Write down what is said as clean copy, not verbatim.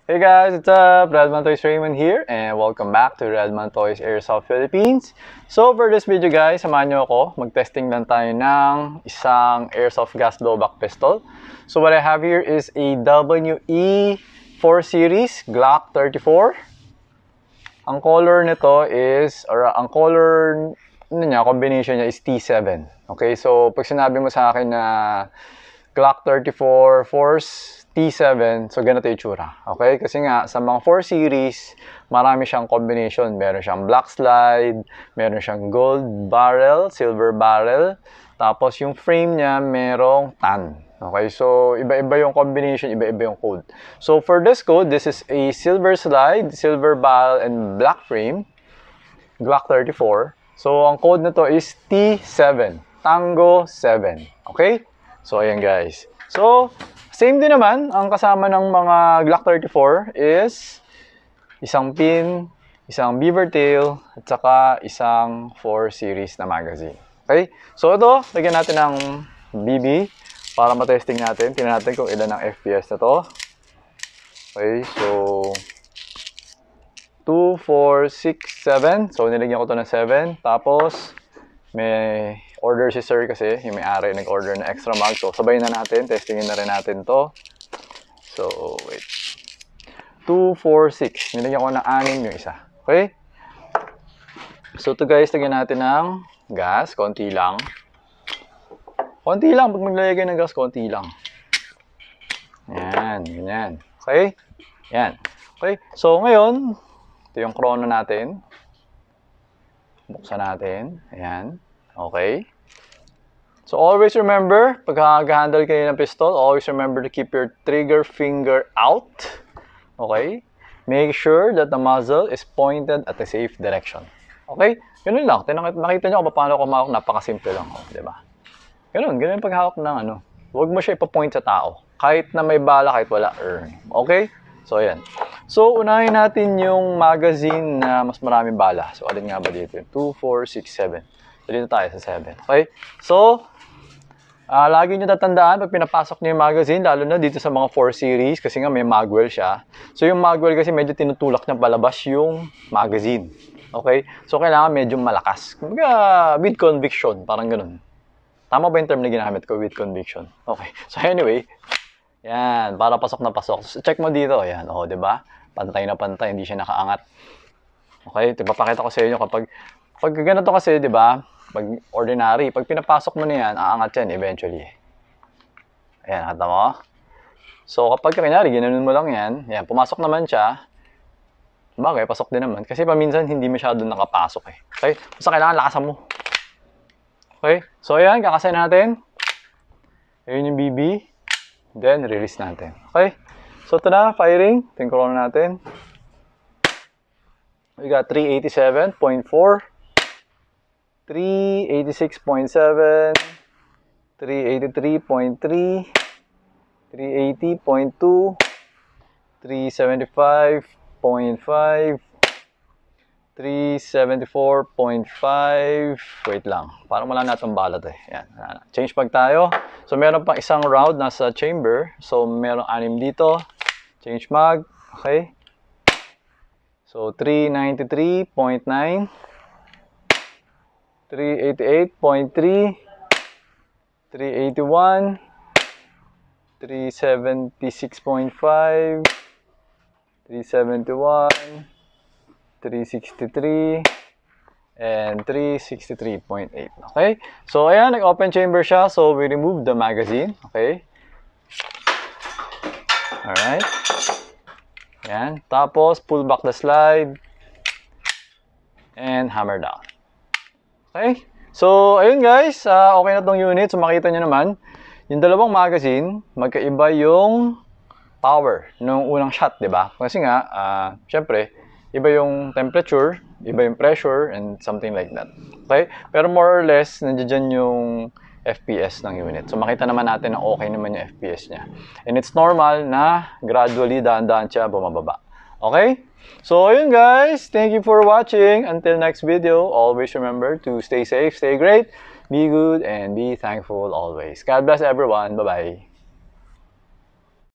Hey guys, what's up? Redman Toys Raymond here and welcome back to Redman Toys Airsoft Philippines. So for this video guys, samahan nyo ako. Mag-testing lang tayo ng isang Airsoft gas blowback pistol. So what I have here is a WE4 series Glock 34. Ang color nito is, ang color niya, combination niya is T7. Okay, so pag sinabi mo sa akin na Glock 34 Force T7, so ganito yung tsura. Okay? Kasi nga, sa mga 4 series, marami siyang combination. Meron siyang black slide, meron siyang gold barrel, silver barrel, tapos yung frame niya, merong tan. Okay? So, iba-iba yung combination, iba-iba yung code. So, for this code, this is a silver slide, silver barrel, and black frame, Glock 34. So, ang code na to is T7, Tango 7. Okay? So, ayan guys. So, same din naman, ang kasama ng mga Glock 34 is isang pin, isang beaver tail, at saka isang 4 series na magazine. Okay? So ito, lagyan natin ng BB para matesting natin. Tingnan natin kung ilan ang FPS na to. Okay, so 2, 4, 6, 7. So nilagyan ko to ng 7. Tapos may order si sir kasi, yung may-ari nag-order na extra mag. So, sabayin na natin. Testingin na rin natin to. So, wait. 2, 4, 6. Nilagyan ko ng 6 yung isa. Okay? So, ito guys, lagyan natin ng gas. Konti lang. Konti lang. Pag maglalagay ng gas, konti lang. Yan. Ganyan. Okay? Yan. Okay? So, ngayon, ito yung chrono natin. Buksan natin. Ayan. Okay. So, always remember, pag handle kayo ng pistol, always remember to keep your trigger finger out. Okay? Make sure that the muzzle is pointed at a safe direction. Okay? Ganun lang. Nakita nyo kung paano ako mahawak. Napakasimple lang. Diba? Ganun. Ganun yung paghawak ng ano. Huwag mo siya ipapoint sa tao. Kahit na may bala, kahit wala. Okay? So, ayan. So, unahin natin yung magazine na mas maraming bala. So, alin nga ba dito? 2, 4, 6, 7. So, dito tayo sa 7. Okay? So, lagi nyo tatandaan pag pinapasok nyo yung magazine, lalo na dito sa mga 4 series, kasi nga may magwell siya. So, yung magwell kasi medyo tinutulak niya palabas yung magazine. Okay? So, kailangan medyo malakas. Kumbaga, with conviction. Parang ganun. Tama ba yung term na ginamit ko? With conviction. Okay. So, anyway, yan, para pasok na pasok. So, check mo dito. Yan, oh, 'di ba? Pantay na pantay, hindi siya nakaangat. Okay, ipapakita ko sa inyo kapag ganito kasi, 'di ba? Pag ordinary, pag pinapasok mo na yan, aangat yan eventually. Ayan, nakita mo? So, kapag kunyari, ginanon mo lang yan, yan, pumasok naman siya. Bagay, pasok din naman. Kasi paminsan, hindi masyado nakapasok eh. Okay? Basta kailangan lakasan mo. Okay? So, ayan, kakasay natin. Ayun yung BB. Then, release natin. Okay? So, ito na, firing. Ito yung chrono natin. We got 387.4, 386.7, 383.3, 380.2, 375.5, 374.5. Wait lang. Parang wala natong balat eh. Yan. Change mag tayo. So, meron pang isang round nasa chamber. So, meron 6 dito. Change mag. Okay. So, 393.9, 388.3, 381, 376.5, 371, 363, and 363.8. Okay? So, ayan, nag-open chamber siya. So, we remove the magazine. Okay? Alright. Ayan. Tapos, pull back the slide. And hammer down. Okay? So, ayun guys. Okay na tong unit. So, makita nyo naman, yung dalawang magazine, magkaiba yung power ng unang shot, diba? Kasi nga, syempre, iba yung temperature, iba yung pressure, and something like that. Okay? Pero more or less, nandiyan yung FPS ng unit. So, makita naman natin na okay naman yung FPS niya. And it's normal na gradually, daan-daan siya bumababa. Okay? So, ayun guys. Thank you for watching. Until next video, always remember to stay safe, stay great, be good, and be thankful always. God bless everyone. Bye-bye.